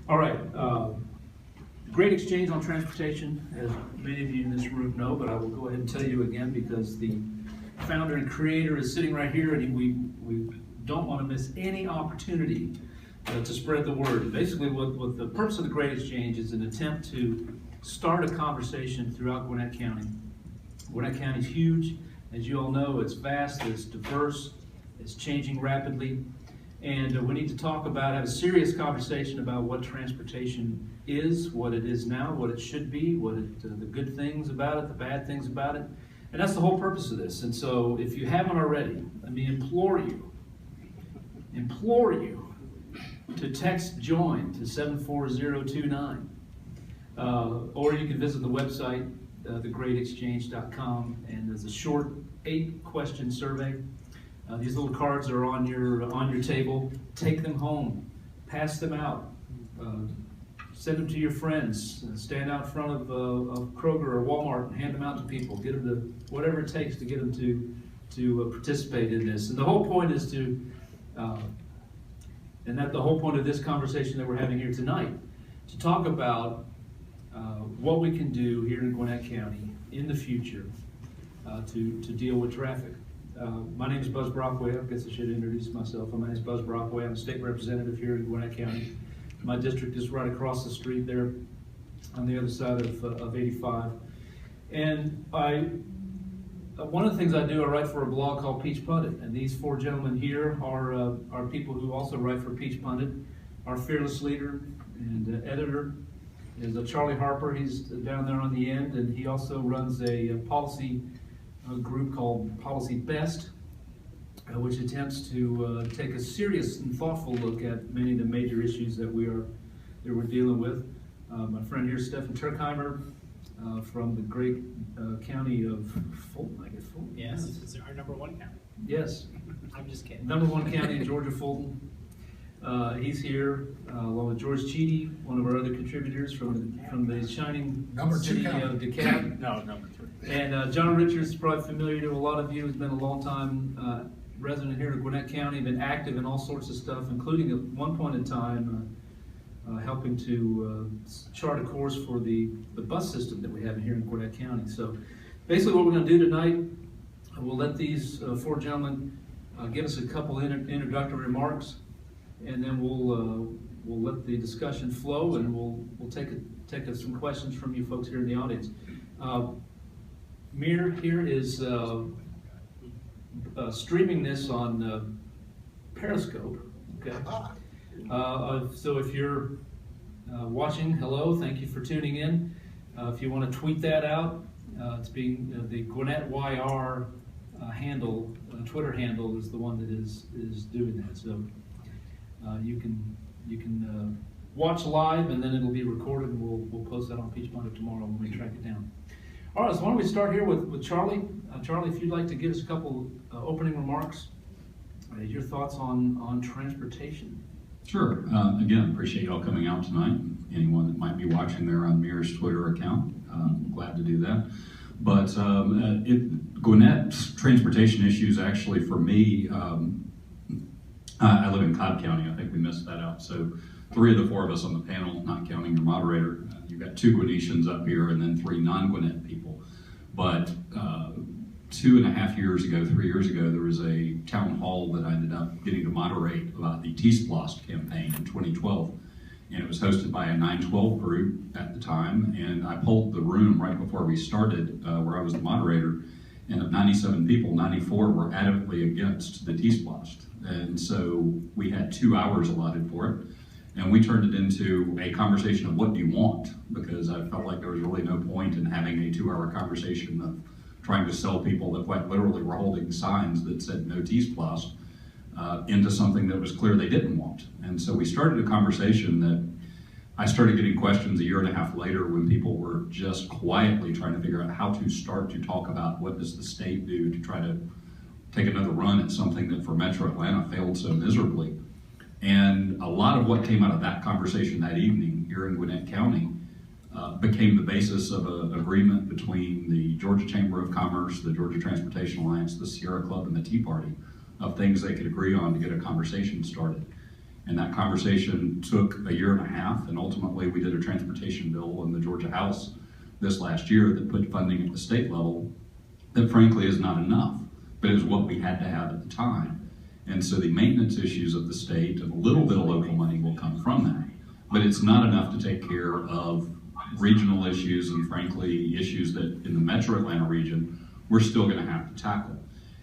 All right, Gr8Exchange on transportation, as many of you in this room know, but I will go ahead and tell you again because the founder and creator is sitting right here, and we don't want to miss any opportunity to spread the word. Basically, what the purpose of the Gr8Exchange is an attempt to start a conversation throughout Gwinnett County. Gwinnett County is huge, as you all know. It's vast, it's diverse, it's changing rapidly. And we need to talk about, have a serious conversation about what transportation is, what it is now, what it should be, the good things about it, the bad things about it. And that's the whole purpose of this. And so if you haven't already, let me implore you to text JOIN to 74029. Or you can visit the website, thegr8exchange.com, and there's a short 8-question survey. These little cards are on your table. Take them home, pass them out, send them to your friends. Stand out in front of Kroger or Walmart and hand them out to people. Get them to whatever it takes to get them to participate in this. And the whole point is to, and that's the whole point of this conversation that we're having here tonight, to talk about what we can do here in Gwinnett County in the future to deal with traffic. My name is Buzz Brockway. I guess I should introduce myself. My name is Buzz Brockway. I'm a state representative here in Gwinnett County. My district is right across the street there on the other side of 85. And one of the things I do, I write for a blog called Peach Pundit. And these 4 gentlemen here are people who also write for Peach Pundit. Our fearless leader and editor is Charlie Harper. He's down there on the end, and he also runs a policy group called Policy Best, which attempts to take a serious and thoughtful look at many of the major issues that we're dealing with. My friend here, Stephen Turkheimer, from the great county of Fulton, I guess Fulton. Yes, it's our #1 county. Yes. I'm just kidding. #1 county in Georgia, Fulton. He's here along with George Cheedy, one of our other contributors from the shining city of DeKalb. No, #2. And John Richards is probably familiar to a lot of you. He's been a long time resident here in Gwinnett County, been active in all sorts of stuff, including at one point in time helping to chart a course for the bus system that we have here in Gwinnett County. So basically what we're going to do tonight, we'll let these 4 gentlemen give us a couple introductory remarks, and then we'll let the discussion flow, and we'll take some questions from you folks here in the audience. Mir here is streaming this on Periscope. Okay. So if you're watching, hello, thank you for tuning in. If you want to tweet that out, it's being the Gwinnett YR handle, Twitter handle is the one that is doing that. So you can watch live, and then it'll be recorded, and we'll post that on Peach Pundit tomorrow when we track it down. All right, so why don't we start here with Charlie. Charlie, if you'd like to give us a couple opening remarks, your thoughts on transportation. Sure. Again, appreciate y'all coming out tonight. Anyone that might be watching there on Mir's Twitter account, glad to do that. But Gwinnett's transportation issues, actually, for me, I live in Cobb County. I think we missed that out. So 3 of the 4 of us on the panel, not counting your moderator, you've got 2 Gwinnetians up here and then 3 non-Gwinnett people. But 2.5 years ago, 3 years ago, there was a town hall that I ended up getting to moderate about the T-Splost campaign in 2012. And it was hosted by a 912 group at the time. And I polled the room right before we started, where I was the moderator. And of 97 people, 94 were adamantly against the T-Splost. And so we had 2 hours allotted for it. And we turned it into a conversation of what do you want? Because I felt like there was really no point in having a 2-hour conversation of trying to sell people that quite literally were holding signs that said no T-Splost into something that was clear they didn't want. And so we started a conversation that I started getting questions 1.5 years later when people were just quietly trying to figure out how to start to talk about what does the state do to try to take another run at something that for Metro Atlanta failed so miserably. And a lot of what came out of that conversation that evening here in Gwinnett County became the basis of an agreement between the Georgia Chamber of Commerce, the Georgia Transportation Alliance, the Sierra Club, and the Tea Party of things they could agree on to get a conversation started. And that conversation took a year and a half, and ultimately we did a transportation bill in the Georgia House this last year that put funding at the state level that frankly is not enough, but it was what we had to have at the time. And so the maintenance issues of the state and a little bit of local money will come from that, but it's not enough to take care of regional issues and frankly issues that in the metro Atlanta region we're still going to have to tackle.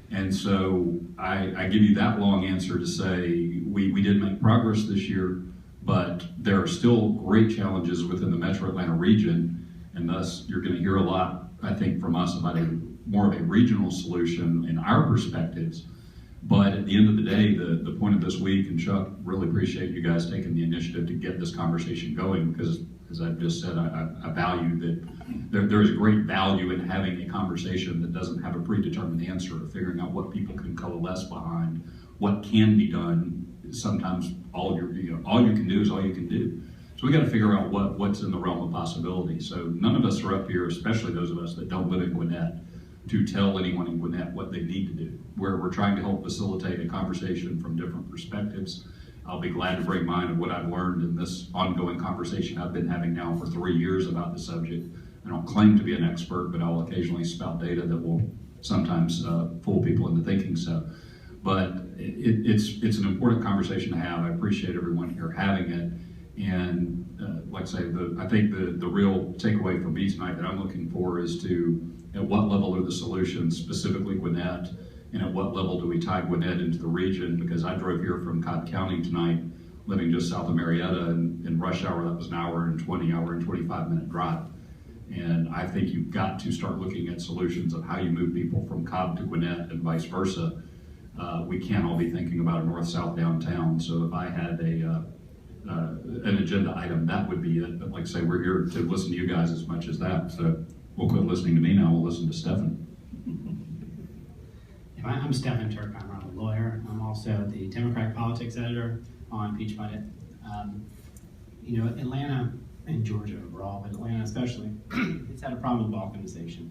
And so I give you that long answer to say we did make progress this year, but there are still great challenges within the metro Atlanta region, and thus you're going to hear a lot, I think, from us about more of a regional solution in our perspectives. But at the end of the day, the point of this week, and Chuck, really appreciate you guys taking the initiative to get this conversation going, because as I've just said, I value that there is great value in having a conversation that doesn't have a predetermined answer, of figuring out what people can coalesce behind, what can be done. Sometimes all you can do is all you can do. So we got to figure out what's in the realm of possibility. So none of us are up here, especially those of us that don't live in Gwinnett, to tell anyone in Gwinnett what they need to do. We're trying to help facilitate a conversation from different perspectives. I'll be glad to bring mine of what I've learned in this ongoing conversation I've been having now for 3 years about the subject. I don't claim to be an expert, but I'll occasionally spout data that will sometimes fool people into thinking so. But it's an important conversation to have. I appreciate everyone here having it. And like I say, I think the real takeaway for me tonight that I'm looking for is to, at what level are the solutions, specifically Gwinnett, and at what level do we tie Gwinnett into the region? Because I drove here from Cobb County tonight, living just south of Marietta, and in rush hour that was an hour and 25-minute drive. And I think you've got to start looking at solutions of how you move people from Cobb to Gwinnett and vice versa. We can't all be thinking about a north-south downtown. So if I had an agenda item, that would be it. But like I say, we're here to listen to you guys as much as that. So we'll quit listening to me now. We'll listen to Stefan. I'm Stefan Turk. I'm a lawyer. I'm also the Democratic politics editor on Peach Pundit. Atlanta and Georgia overall, but Atlanta especially, it's had a problem with balkanization.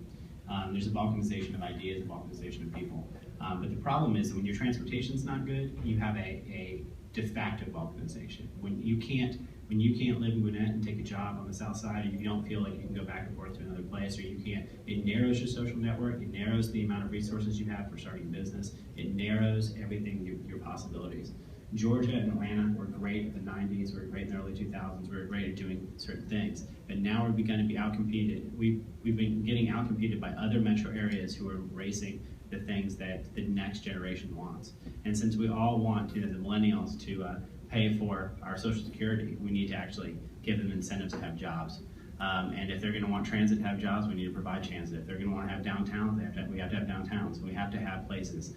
There's a balkanization of ideas, a balkanization of people. But the problem is that when your transportation's not good, you have a de facto balkanization. When you can't live in Gwinnett and take a job on the south side, or you don't feel like you can go back and forth to another place, or you can't, it narrows your social network, it narrows the amount of resources you have for starting a business, it narrows everything, your possibilities. Georgia and Atlanta were great in the 90s, we were great in the early 2000s, we were great at doing certain things, but now we're going to be outcompeted. We've been getting outcompeted by other metro areas who are embracing the things that the next generation wants. And since we all want the millennials to pay for our Social Security, we need to actually give them incentives to have jobs. And if they're going to want transit to have jobs, we need to provide transit. If they're going to want to have downtowns, we have to have downtowns. We have to have places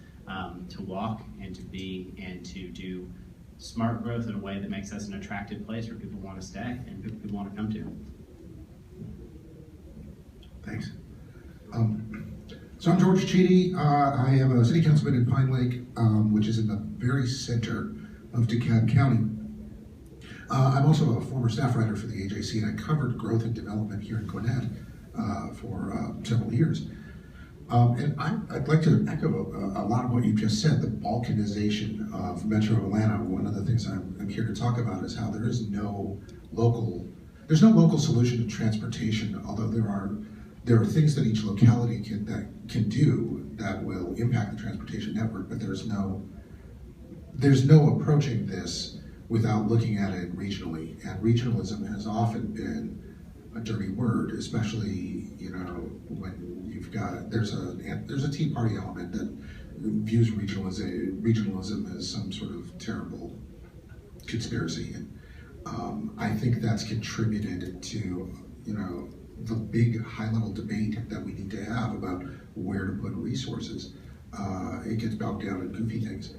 to walk and to be and to do smart growth in a way that makes us an attractive place where people want to stay and people want to come to. Thanks. So I'm George Cheedy. I am a city councilman in Pine Lake, which is in the very center of DeKalb County. I'm also a former staff writer for the AJC, and I covered growth and development here in Gwinnett for several years. And I'd like to echo a lot of what you just said, the balkanization of Metro Atlanta. One of the things I'm here to talk about is how there's no local solution to transportation, although there are things that each locality can do that will impact the transportation network, but there's no approaching this without looking at it regionally. And regionalism has often been a dirty word, especially when there's a Tea Party element that views regionalism as some sort of terrible conspiracy, and I think that's contributed to the big high-level debate that we need to have about where to put resources. It gets bogged down in goofy things.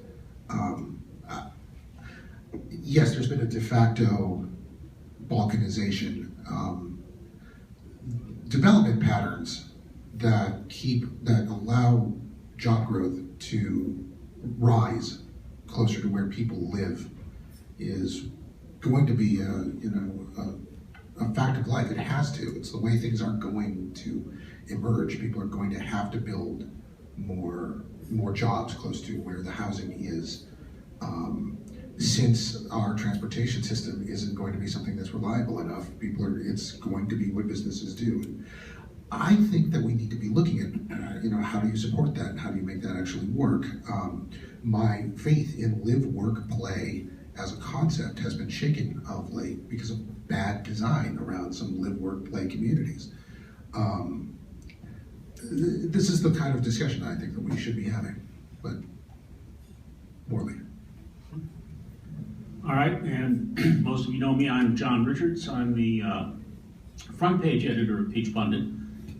Yes, there's been a de facto balkanization. Development patterns that allow job growth to rise closer to where people live is going to be a fact of life. It has to. It's the way things are going to emerge. People are going to have to build more jobs close to where the housing is. since our transportation system isn't going to be something that's reliable enough, it's going to be what businesses do. I think that we need to be looking at, how do you support that and how do you make that actually work? My faith in live, work, play as a concept has been shaken of late because of bad design around some live, work, play communities. This is the kind of discussion I think that we should be having, but more later. All right, and most of you know me, I'm John Richards. I'm the front page editor of Peach Pundit,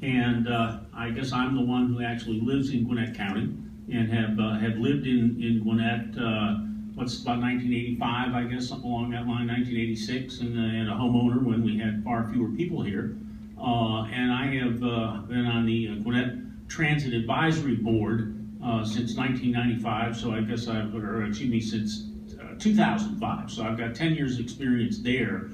and I guess I'm the one who actually lives in Gwinnett County and have lived in Gwinnett, what's about 1985, I guess, something along that line, 1986, and a homeowner when we had far fewer people here. And I have been on the Gwinnett Transit Advisory Board since 1995, so I guess since 2005. So I've got 10 years experience there,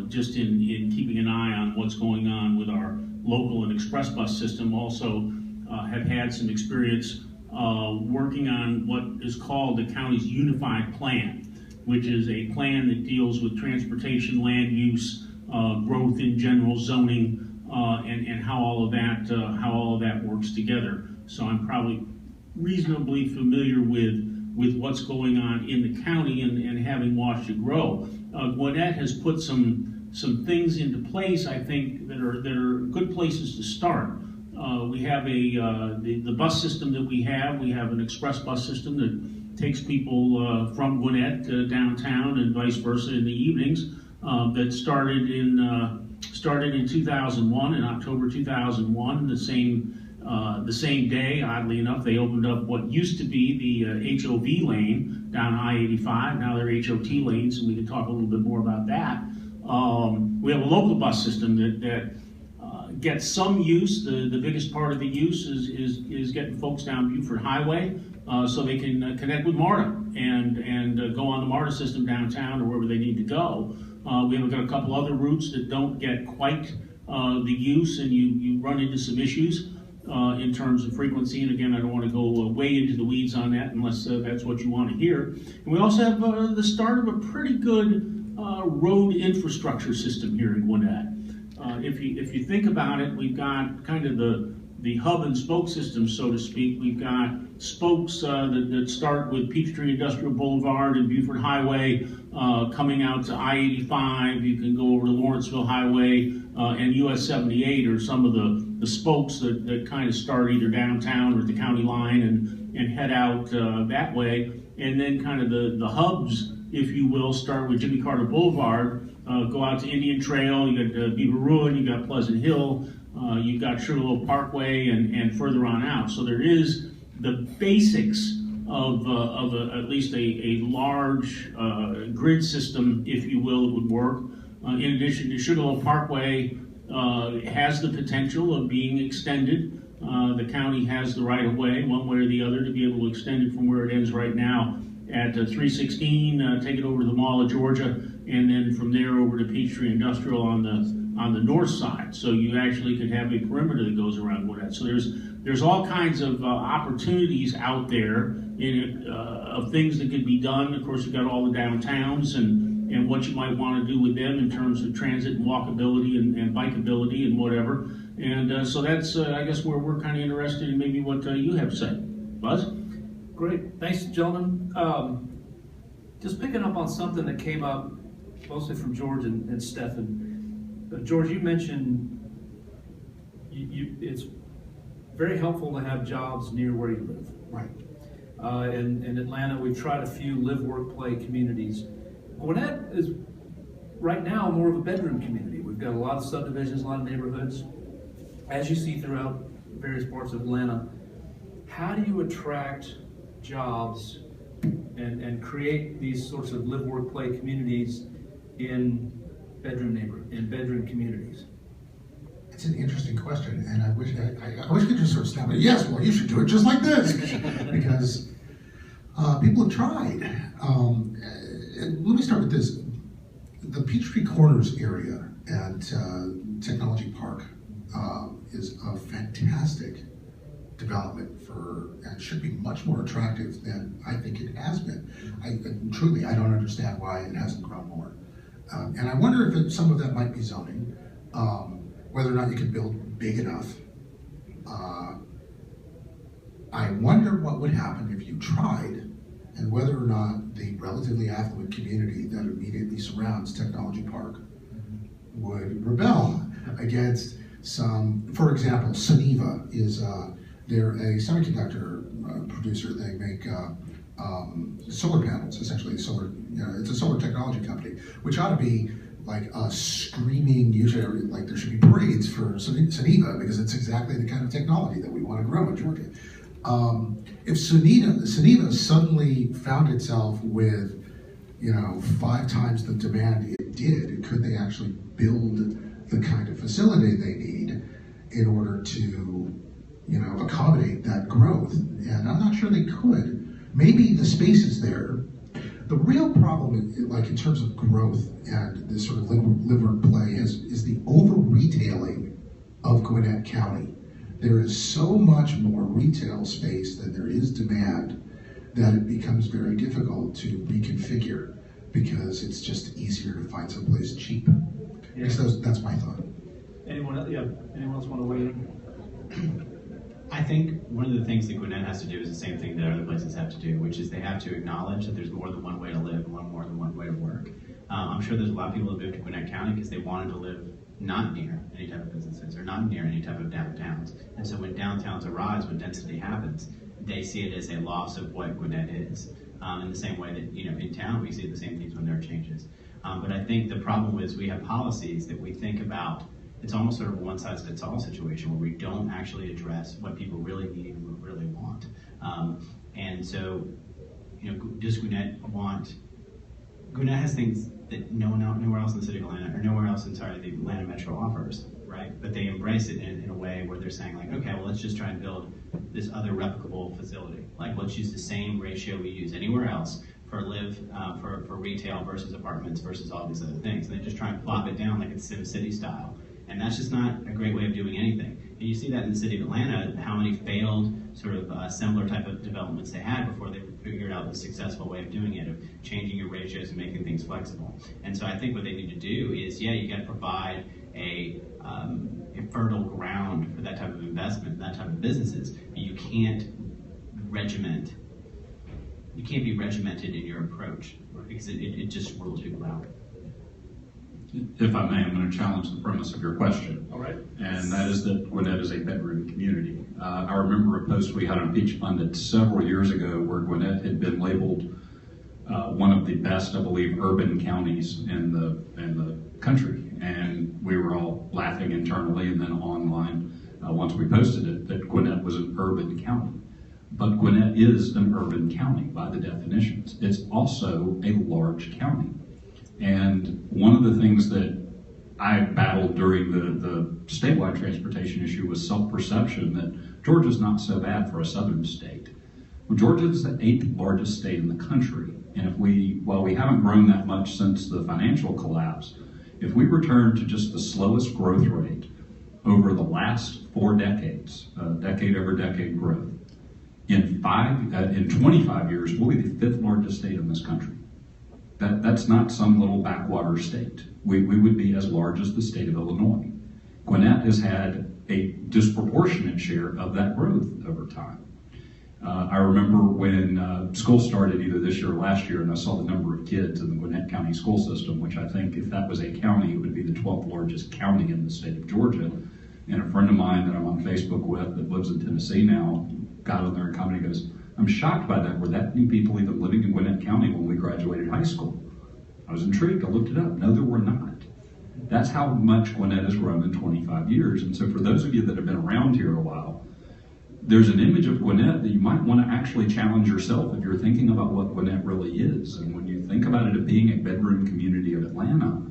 just in keeping an eye on what's going on with our local and express bus system. Also have had some experience working on what is called the county's unified plan, which is a plan that deals with transportation, land use, growth in general, zoning, and how all of that works together. So I'm probably reasonably familiar with what's going on in the county and having watched it grow. Gwinnett has put some things into place, I think, that are good places to start. We have the bus system that we have an express bus system that takes people from Gwinnett downtown and vice versa in the evenings. That started in 2001, in October 2001, the same day, oddly enough, they opened up what used to be the HOV lane down I-85. Now they're HOT lanes, and we can talk a little bit more about that. We have a local bus system that gets some use. The biggest part of the use is getting folks down Buford Highway so they can connect with MARTA and go on the MARTA system downtown or wherever they need to go. We have got a couple other routes that don't get quite the use, and you run into some issues in terms of frequency. And again, I don't want to go way into the weeds on that unless that's what you want to hear. And we also have the start of a pretty good road infrastructure system here in Gwinnett. If you think about it, we've got kind of the hub and spoke system, so to speak. We've got spokes that start with Peachtree Industrial Boulevard and Buford Highway, coming out to I-85. You can go over to Lawrenceville Highway and US 78 are some of the spokes that kind of start either downtown or at the county line and head out that way. And then kind of the hubs, if you will, start with Jimmy Carter Boulevard, go out to Indian Trail, you got Beaver Ruin, you got Pleasant Hill, you've got Sugarloaf Parkway, and further on out. So there is the basics of at least a large grid system, if you will, that would work. In addition to Sugarloaf Parkway has the potential of being extended. The county has the right of way, one way or the other, to be able to extend it from where it ends right now at 316, take it over to the Mall of Georgia, and then from there over to Peachtree Industrial on the north side. So you actually could have a perimeter that goes around Gwinnett. So there's all kinds of opportunities out there of things that could be done. Of course, you've got all the downtowns and what you might want to do with them in terms of transit and walkability and bikeability and whatever. And so that's, I guess, where we're kind of interested in maybe what you have to say. Buzz? Great, thanks, gentlemen. Just picking up on something that came up mostly from George and Stefan. George, you mentioned it's very helpful to have jobs near where you live. Right. In Atlanta, we've tried a few live, work, play communities. Gwinnett is right now more of a bedroom community. We've got a lot of subdivisions, a lot of neighborhoods. As you see throughout various parts of Atlanta, how do you attract jobs and create these sorts of live, work, play communities in bedroom communities? It's an interesting question, and I wish I could just sort of snap it. Yes, well, you should do it just like this, because people have tried. Let me start with this: the Peachtree Corners area at Technology Park is a fantastic development and should be much more attractive than I think it has been. Truly, I don't understand why it hasn't grown more. And I wonder if some of that might be zoning, whether or not you can build big enough. I wonder what would happen if you tried, and whether or not the relatively affluent community that immediately surrounds Technology Park would rebel against some. For example, Suniva is they're a semiconductor producer. They make solar panels, essentially. It's a solar technology company, which ought to be like a screaming, usually like there should be parades for Suniva, because it's exactly the kind of technology that we want to grow in Georgia. If Suniva suddenly found itself with, 5 times the demand it did, could they actually build the kind of facility they need in order to, accommodate that growth? And I'm not sure they could. Maybe the space is there. The real problem, like in terms of growth and this sort of live work play, is the over-retailing of Gwinnett County. There is so much more retail space than there is demand that it becomes very difficult to reconfigure, because it's just easier to find someplace cheap. Yeah. That's my thought. Anyone else want to weigh in? I think one of the things that Gwinnett has to do is the same thing that other places have to do, which is they have to acknowledge that there's more than one way to live and more than one way to work. I'm sure there's a lot of people that moved to Gwinnett County because they wanted to live not near any type of businesses or not near any type of downtowns. And so when downtowns arise, when density happens, they see it as a loss of what Gwinnett is. In the same way that, in town, we see the same things when there are changes. But I think the problem is we have policies that we think about. It's almost sort of a one-size-fits-all situation where we don't actually address what people really need and what really want. And so, does Gwinnett want? Gwinnett has things that nowhere else in the city of Atlanta, or nowhere else the Atlanta Metro offers, right? But they embrace it in a way where they're saying, like, okay, well, let's just try and build this other replicable facility. Like, let's use the same ratio we use anywhere else for for retail versus apartments versus all these other things. And they just try and plop it down like it's SimCity style. And that's just not a great way of doing anything. And you see that in the city of Atlanta, how many failed sort of similar type of developments they had before they figured out the successful way of doing it, of changing your ratios and making things flexible. And so I think what they need to do is, you got to provide a fertile ground for that type of investment, that type of businesses. But you can't regiment. You can't be regimented in your approach, because it just rules people out. If I may, I'm going to challenge the premise of your question. All right. And that is that Gwinnett is a bedroom community. I remember a post we had on Peach Pundit several years ago where Gwinnett had been labeled one of the best, I believe, urban counties in the country. And we were all laughing internally and then online once we posted it that Gwinnett was an urban county. But Gwinnett is an urban county by the definitions. It's also a large county. And one of the things that I battled during the statewide transportation issue was self-perception that Georgia's not so bad for a southern state. Well, Georgia is the 8th largest state in the country. And while we haven't grown that much since the financial collapse, if we return to just the slowest growth rate over the last 4 decades, decade over decade growth, in 25 years, we'll be the 5th largest state in this country. That's not some little backwater state. We would be as large as the state of Illinois. Gwinnett has had a disproportionate share of that growth over time. I remember when school started either this year or last year, and I saw the number of kids in the Gwinnett County school system, which I think if that was a county, it would be the 12th largest county in the state of Georgia. And a friend of mine that I'm on Facebook with that lives in Tennessee now got on there and commented and goes, I'm shocked by that. Were that many people even living in Gwinnett County when we graduated high school? I was intrigued. I looked it up. No, there were not. That's how much Gwinnett has grown in 25 years. And so for those of you that have been around here a while, there's an image of Gwinnett that you might want to actually challenge yourself if you're thinking about what Gwinnett really is. And when you think about it as being a bedroom community of Atlanta,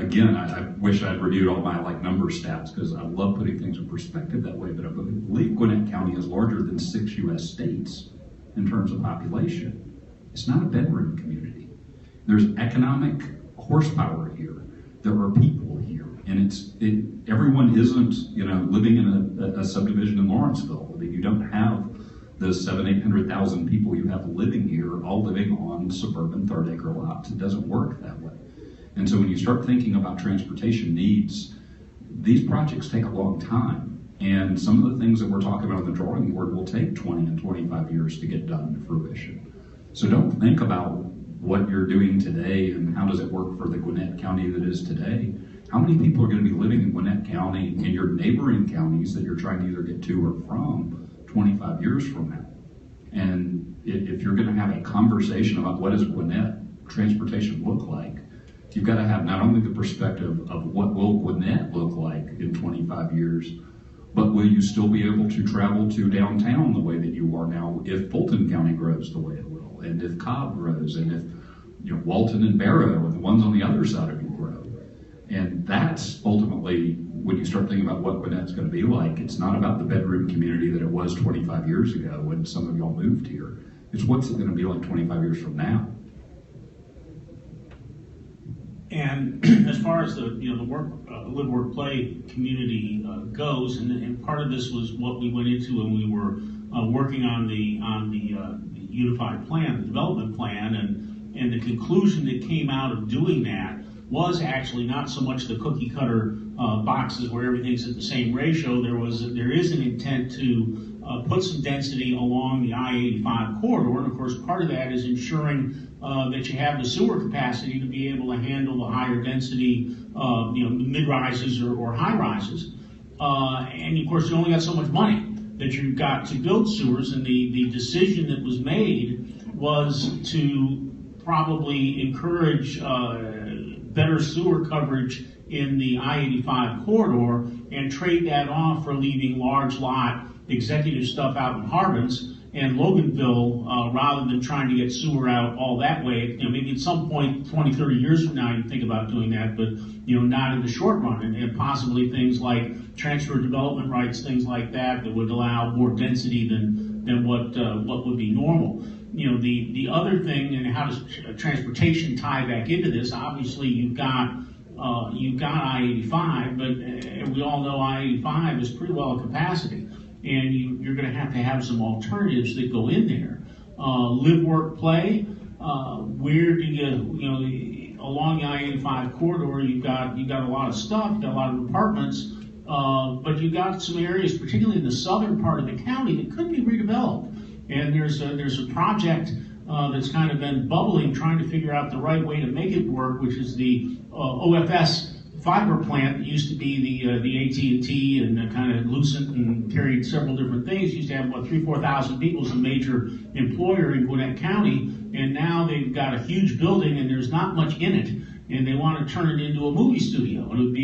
again, I wish I'd reviewed all my number stats because I love putting things in perspective that way, but I believe Gwinnett County is larger than 6 U.S. states in terms of population. It's not a bedroom community. There's economic horsepower here. There are people here. And everyone everyone isn't, living in a subdivision in Lawrenceville. I mean, you don't have the 700,000-800,000 people you have living here all living on suburban third-acre lots. It doesn't work that way. And so when you start thinking about transportation needs, these projects take a long time. And some of the things that we're talking about on the drawing board will take 20 and 25 years to get done to fruition. So don't think about what you're doing today and how does it work for the Gwinnett County that is today. How many people are going to be living in Gwinnett County in your neighboring counties that you're trying to either get to or from 25 years from now? And if you're going to have a conversation about what does Gwinnett transportation look like, you've got to have not only the perspective of what will Gwinnett look like in 25 years, but will you still be able to travel to downtown the way that you are now if Fulton County grows the way it will, and if Cobb grows, and if Walton and Barrow and the ones on the other side of you grow. And that's ultimately, when you start thinking about what Gwinnett's going to be like, it's not about the bedroom community that it was 25 years ago when some of y'all moved here. It's what's it going to be like 25 years from now. And as far as the live, work, play community goes, and part of this was what we went into when we were working on the unified plan, the development plan, and the conclusion that came out of doing that was actually not so much the cookie cutter boxes where everything's at the same ratio. There is an intent to put some density along the I-85 corridor, and of course part of that is ensuring that you have the sewer capacity to be able to handle the higher density, mid-rises or high-rises. And of course you only got so much money that you've got to build sewers, and the decision that was made was to probably encourage better sewer coverage in the I-85 corridor and trade that off for leaving large lot executive stuff out in Harbins and Loganville, rather than trying to get sewer out all that way. Maybe at some point, 20, 30 years from now, you think about doing that, but not in the short run, and possibly things like transfer of development rights, things like that would allow more density than what would be normal. The other thing, and how does transportation tie back into this? Obviously, you've got I-85, but we all know I-85 is pretty well at capacity. And you're going to have some alternatives that go in there. Live, work, play. Where do you along the I-85 corridor? You've got a lot of stuff. You've got a lot of apartments, but you've got some areas, particularly in the southern part of the county, that could be redeveloped. And there's a project that's kind of been bubbling, trying to figure out the right way to make it work, which is the OFS fiber plant that used to be the AT&T and kind of Lucent and carried several different things. Used to have about 3,000-4,000 people as a major employer in Gwinnett County, and now they've got a huge building and there's not much in it, and they want to turn it into a movie studio. And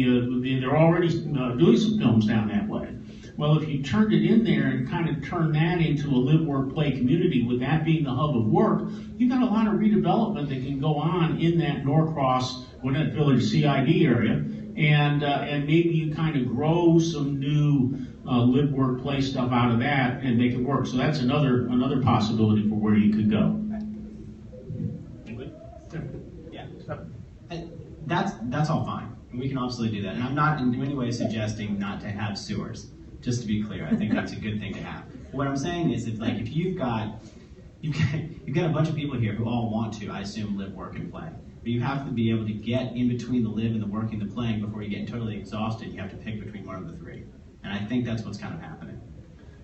they're already doing some films down that way. Well, if you turned it in there and kind of turned that into a live, work, play community, with that being the hub of work, you've got a lot of redevelopment that can go on in that Norcross, Gwinnett Village CID area, and maybe you kind of grow some new live, work, play stuff out of that and make it work. So that's another possibility for where you could go. Yeah, that's all fine. We can absolutely do that. And I'm not in any way suggesting not to have sewers. Just to be clear, I think that's a good thing to have. What I'm saying is, if you've got a bunch of people here who all want to, I assume, live, work, and play. But you have to be able to get in between the live and the work and the playing before you get totally exhausted. You have to pick between one of the three. And I think that's what's kind of happening.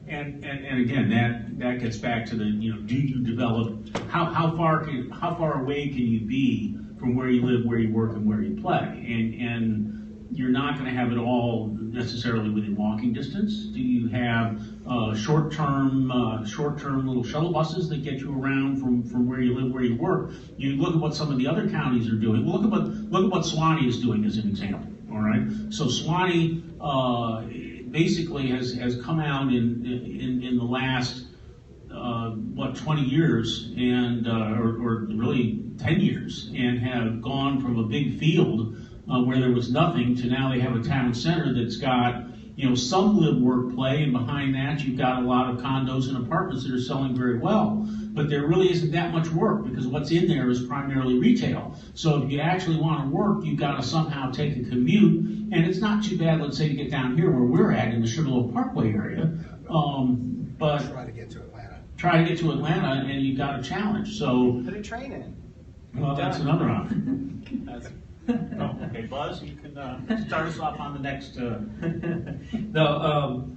And again, that gets back to the, do you develop, how far away can you be from where you live, where you work, and where you play? And you're not going to have it all necessarily within walking distance. Do you have short-term little shuttle buses that get you around from where you live, where you work? You look at what some of the other counties are doing. Well, look at what Suwannee is doing as an example. All right. So Suwannee basically has come out in the last 20 years and or really 10 years, and have gone from a big field where there was nothing to now they have a town center that's got some live, work, play, and behind that you've got a lot of condos and apartments that are selling very well. But there really isn't that much work because what's in there is primarily retail. So if you actually want to work, you've got to somehow take a commute. And it's not too bad, let's say, to get down here where we're at in the Sugarloaf Parkway area. But Try to get to Atlanta. And you've got a challenge. So Put a train in. well, that's another option. Okay, Buzz, you can start us off on the next. No,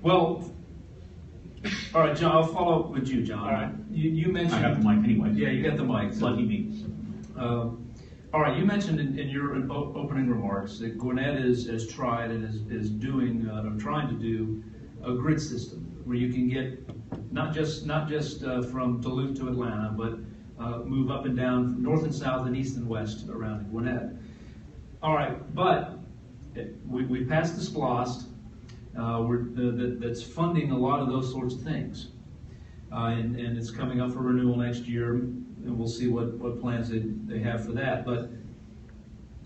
well, all right, John, I'll follow up with you, John. All right. You mentioned. I got the mic anyway. Yeah, you got the mic. So, Lucky me. all right, you mentioned in your opening remarks that Gwinnett has tried and is doing, or trying to do, a grid system where you can get not just from Duluth to Atlanta, but move up and down, from north and south and east and west around Gwinnett. All right, but we passed the SPLOST. That's funding a lot of those sorts of things, and it's coming up for renewal next year, and we'll see what plans they have for that. But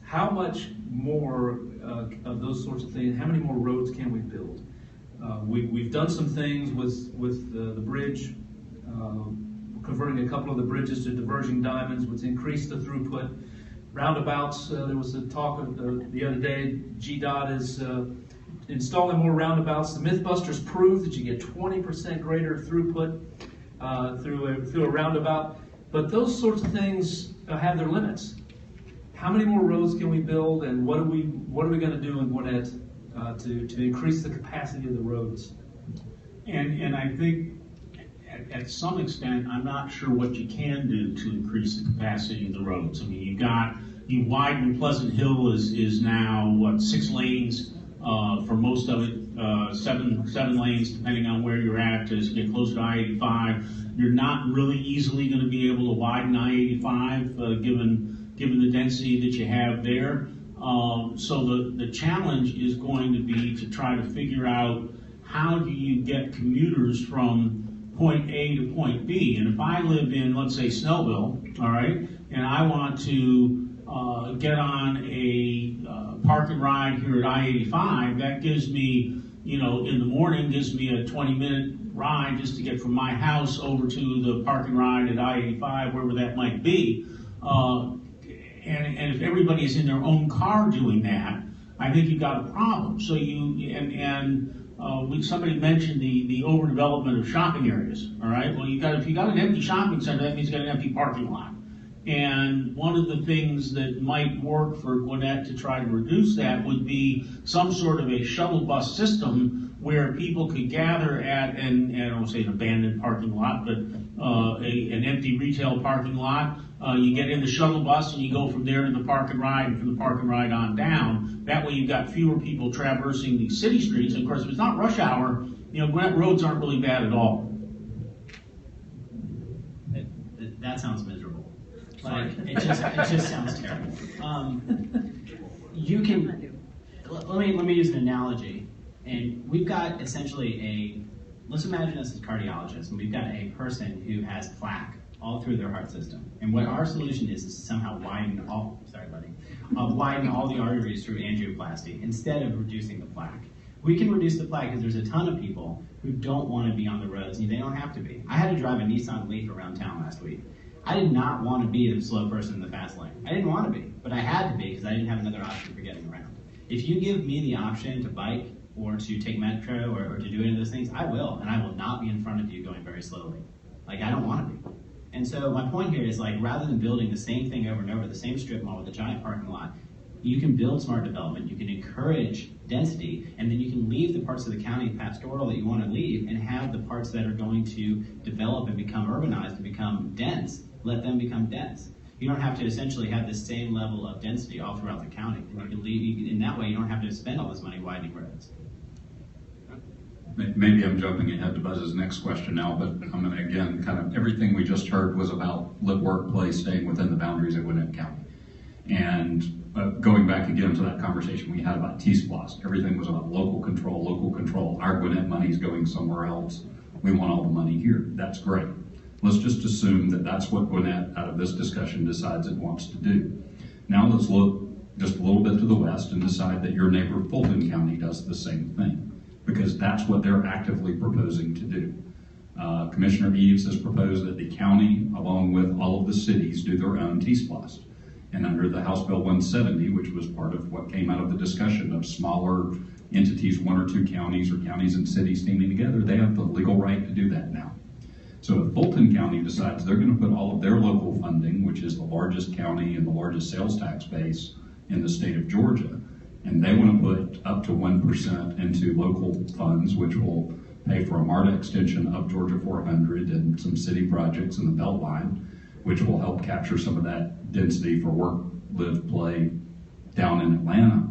how much more of those sorts of things? How many more roads can we build? We've done some things with the bridge, converting a couple of the bridges to diverging diamonds, which increased the throughput. Roundabouts, there was a talk of the other day, GDOT is installing more roundabouts. The Mythbusters proved that you get 20% greater throughput through a roundabout. But those sorts of things have their limits. How many more roads can we build, and what are we going to do in Gwinnett to increase the capacity of the roads? And I think at some extent, I'm not sure what you can do to increase the capacity of the roads. I mean, you widen Pleasant Hill is now 6 lanes for most of it, 7 lanes depending on where you're at to get closer to I-85. You're not really easily going to be able to widen I-85 given the density that you have there. So the challenge is going to be to try to figure out how do you get commuters from point A to point B. And if I live in, let's say, Snellville, all right, and I want to get on a park and ride here at I-85, that gives me, in the morning, gives me a 20-minute ride just to get from my house over to the park and ride at I-85, wherever that might be. And if everybody is in their own car doing that, I think you've got a problem. So somebody mentioned the overdevelopment of shopping areas. All right. Well, if you got an empty shopping center, that means you got an empty parking lot. And one of the things that might work for Gwinnett to try to reduce that would be some sort of a shuttle bus system where people could gather at I don't want to say an abandoned parking lot, but an empty retail parking lot. You get in the shuttle bus and you go from there to the park and ride, and from the park and ride on down. That way you've got fewer people traversing the city streets. And of course, if it's not rush hour, Gwinnett roads aren't really bad at all. That sounds miserable. Like, it just sounds terrible. Let me use an analogy. And we've got essentially let's imagine us as cardiologists, and we've got a person who has plaque all through their heart system. And what our solution is to somehow widen all the arteries through angioplasty instead of reducing the plaque. We can reduce the plaque because there's a ton of people who don't want to be on the roads, and they don't have to be. I had to drive a Nissan Leaf around town last week. I did not want to be the slow person in the fast lane. I didn't want to be, but I had to be because I didn't have another option for getting around. If you give me the option to bike or to take Metro or to do any of those things, I will, and I will not be in front of you going very slowly. Like, I don't want to be. And so my point here is, like, rather than building the same thing over and over, the same strip mall with a giant parking lot, you can build smart development, you can encourage density, and then you can leave the parts of the county pastoral that you want to leave and have the parts that are going to develop and become urbanized and become dense, let them become dense. You don't have to essentially have the same level of density all throughout the county. You can leave, in that way you don't have to spend all this money widening roads. Maybe I'm jumping ahead to Buzz's next question now, but I'm going to, again, kind of everything we just heard was about live, work, play, staying within the boundaries of Gwinnett County. And going back again to that conversation we had about T-SPLOST, everything was about local control. Our Gwinnett money is going somewhere else. We want all the money here. That's great. Let's just assume that that's what Gwinnett, out of this discussion, decides it wants to do. Now let's look just a little bit to the the west and decide that your neighbor Fulton County does the same thing, because that's what they're actively proposing to do. Commissioner Eves has proposed that the county, along with all of the cities, do their own T-Splost. And under the House Bill 170, which was part of what came out of the discussion of smaller entities, 1 or 2 counties or counties and cities teaming together, they have the legal right to do that now. So if Fulton County decides they're going to put all of their local funding, which is the largest county and the largest sales tax base in the state of Georgia, and they want to put up to 1% into local funds, which will pay for a MARTA extension of Georgia 400 and some city projects in the Beltline, which will help capture some of that density for work, live, play down in Atlanta.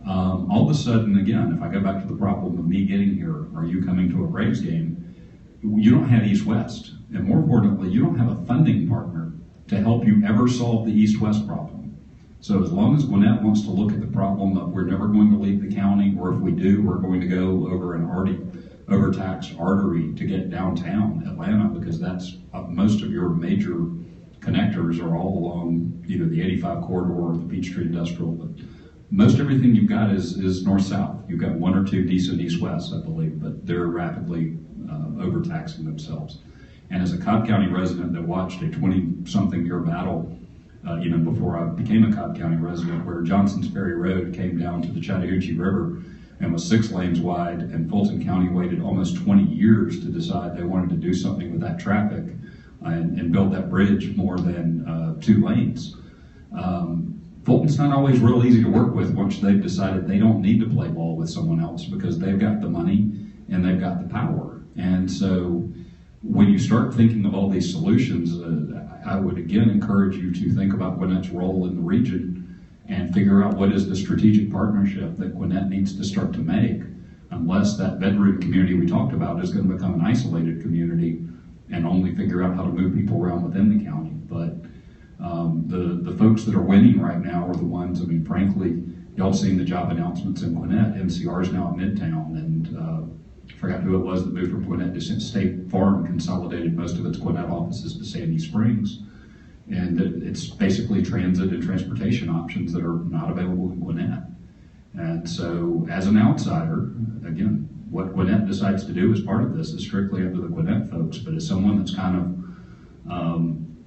All of a sudden, again, if I go back to the problem of me getting here, or you coming to a Braves game, you don't have East-West. And more importantly, you don't have a funding partner to help you ever solve the East-West problem. So as long as Gwinnett wants to look at the problem of we're never going to leave the county, or if we do, we're going to go over an already overtaxed artery to get downtown Atlanta, because that's most of your major connectors are all along either the 85 corridor or the Peachtree Industrial. But most everything you've got is north-south. You've got 1 or 2 decent east-west, I believe, but they're rapidly overtaxing themselves. And as a Cobb County resident that watched a 20-something year battle, even before I became a Cobb County resident, where Johnson's Ferry Road came down to the Chattahoochee River and was 6 lanes wide, and Fulton County waited almost 20 years to decide they wanted to do something with that traffic and build that bridge more than 2 lanes. Fulton's not always real easy to work with once they've decided they don't need to play ball with someone else, because they've got the money and they've got the power. And so when you start thinking of all these solutions, I would again encourage you to think about Gwinnett's role in the region and figure out what is the strategic partnership that Gwinnett needs to start to make, unless that bedroom community we talked about is going to become an isolated community and only figure out how to move people around within the county. But the folks that are winning right now are the ones, I mean, frankly, y'all seen the job announcements in Gwinnett. NCR is now at Midtown, and I forgot who it was that moved from Gwinnett to State Farm, consolidated most of its Gwinnett offices to Sandy Springs. And it's basically transit and transportation options that are not available in Gwinnett. And so as an outsider, again, what Gwinnett decides to do as part of this is strictly up to the Gwinnett folks, but as someone that's kind of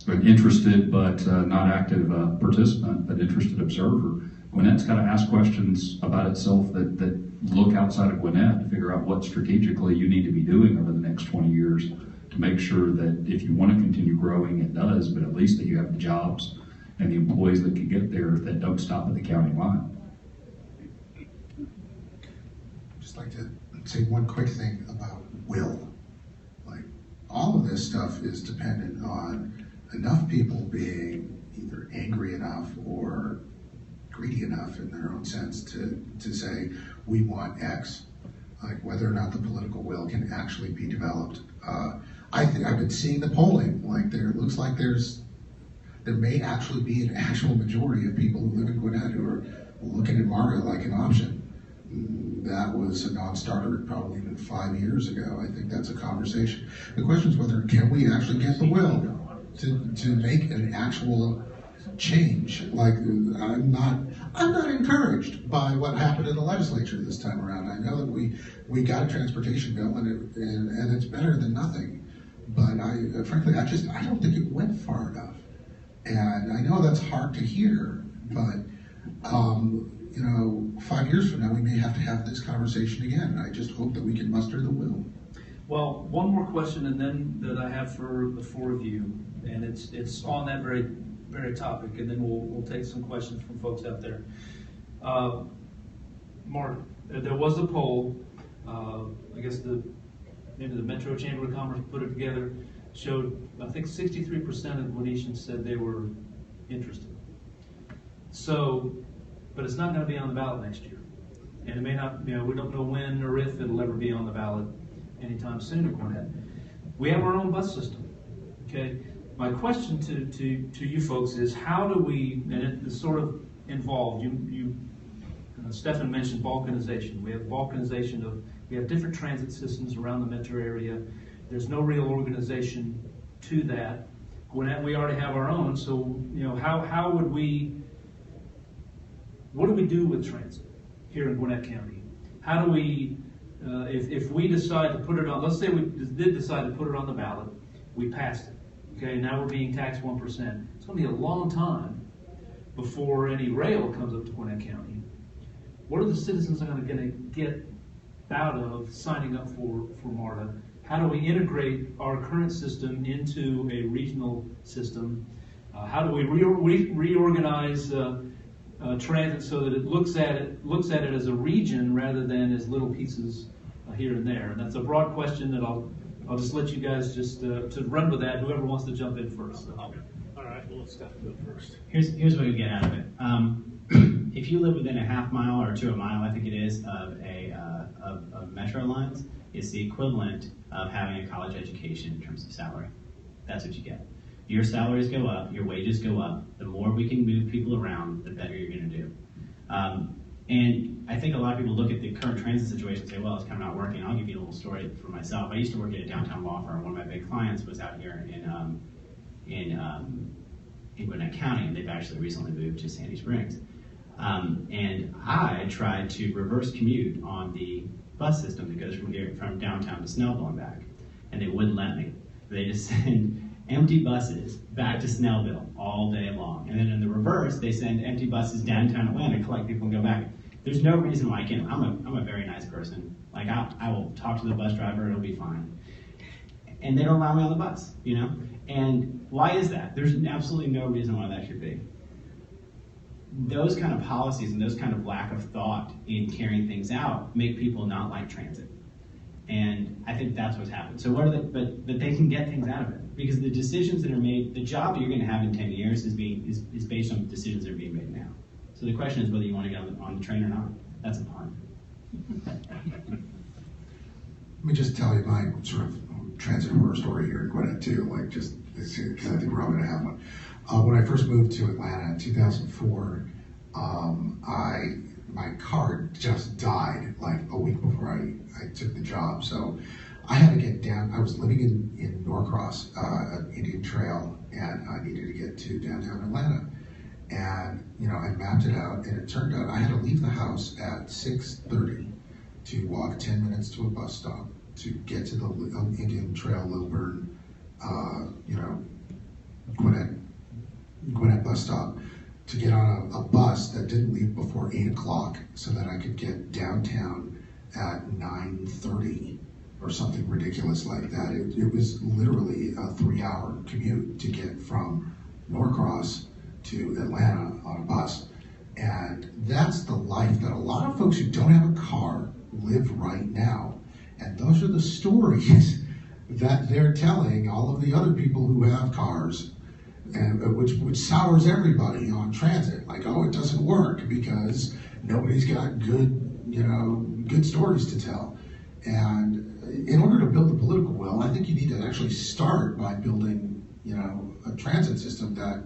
an interested but not active participant, but interested observer, Gwinnett's got to ask questions about itself that look outside of Gwinnett to figure out what strategically you need to be doing over the next 20 years to make sure that if you want to continue growing, it does, but at least that you have the jobs and the employees that can get there that don't stop at the county line. Just like to say one quick thing about will. Like, all of this stuff is dependent on enough people being either angry enough or greedy enough in their own sense to say, we want X. Like, whether or not the political will can actually be developed. I've been seeing the polling. Like, it looks like there may actually be an actual majority of people who live in Gwinnett who are looking at MARTA like an option. That was a non-starter probably even 5 years ago. I think that's a conversation. The question is whether can we actually get the will to make an actual change. Like, I'm not encouraged by what happened in the legislature this time around. I know that we got a transportation bill and it's better than nothing, but frankly I don't think it went far enough. And I know that's hard to hear, but 5 years from now we may have to have this conversation again. I just hope that we can muster the will. Well, one more question, and then that I have for the 4 of you, and it's on that very topic, and then we'll take some questions from folks out there. Mark, there was a poll. I guess maybe the Metro Chamber of Commerce put it together. Showed, I think 63% of Gwinnetians said they were interested. So, but it's not going to be on the ballot next year, and it may not. We don't know when or if it'll ever be on the ballot anytime soon in Gwinnett. We have our own bus system. Okay. My question to you folks is, how do we, and it's sort of involved, Stefan mentioned balkanization. We have balkanization we have different transit systems around the metro area. There's no real organization to that. Gwinnett, we already have our own, so how would we what do we do with transit here in Gwinnett County? How do we, if we decide to put it on, let's say we did decide to put it on the ballot, we passed it, okay, now we're being taxed 1%. It's going to be a long time before any rail comes up to Gwinnett County. What are the citizens going to get out of signing up for MARTA? How do we integrate our current system into a regional system? How do we reorganize transit so that it looks at it as a region rather than as little pieces here and there? And that's a broad question that I'll just let you guys just to run with that. Whoever wants to jump in first. So. All right, well, let's Steph go first. Here's what we get out of it. If you live within a half mile or to a mile, I think it is, of metro lines, it's the equivalent of having a college education in terms of salary. That's what you get. Your salaries go up, your wages go up. The more we can move people around, the better you're going to do. And I think a lot of people look at the current transit situation and say, well, it's kind of not working. I'll give you a little story for myself. I used to work at a downtown law firm. One of my big clients was out here in Gwinnett County, and they've actually recently moved to Sandy Springs. And I tried to reverse commute on the bus system that goes from downtown to Snellville and back, and they wouldn't let me. They just send empty buses back to Snellville all day long, and then in the reverse, they send empty buses downtown Atlanta to collect people and go back. There's no reason why I can't. I'm a very nice person. Like I will talk to the bus driver, it'll be fine. And they don't allow me on the bus, you know? And why is that? There's absolutely no reason why that should be. Those kind of policies and those kind of lack of thought in carrying things out make people not like transit. And I think that's what's happened. So but they can get things out of it because the decisions that are made, the job that you're going to have in 10 years is based on decisions that are being made now. So the question is whether you want to get on the train or not. That's a pun. Let me just tell you my sort of transit horror story here in Gwinnett too, like just because I think we're all going to have one. When I first moved to Atlanta in 2004, my car just died like a week before I took the job. So I had to get down. I was living in Norcross, Indian Trail, and I needed to get to downtown Atlanta. And I mapped it out, and it turned out I had to leave the house at 6:30 to walk 10 minutes to a bus stop to get to the Indian Trail, Lilburn, Gwinnett bus stop, to get on a bus that didn't leave before 8 o'clock so that I could get downtown at 9:30 or something ridiculous like that. It was literally a 3-hour commute to get from Norcross to Atlanta on a bus. And that's the life that a lot of folks who don't have a car live right now. And those are the stories that they're telling all of the other people who have cars, and which sours everybody on transit. Like, oh, it doesn't work because nobody's got good stories to tell. And in order to build the political will, I think you need to actually start by building, a transit system that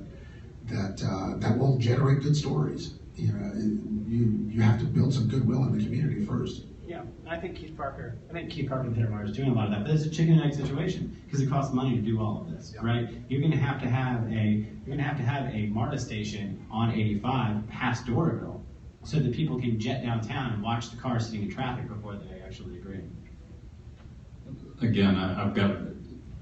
will generate good stories. You have to build some goodwill in the community first. Yeah, I think Keith Parker and Peter is doing a lot of that, but it's a chicken and egg situation because it costs money to do all of this, right? You're going to have to have a MARTA station on 85 past Doraville so that people can jet downtown and watch the cars sitting in traffic before they actually agree. Again, I've got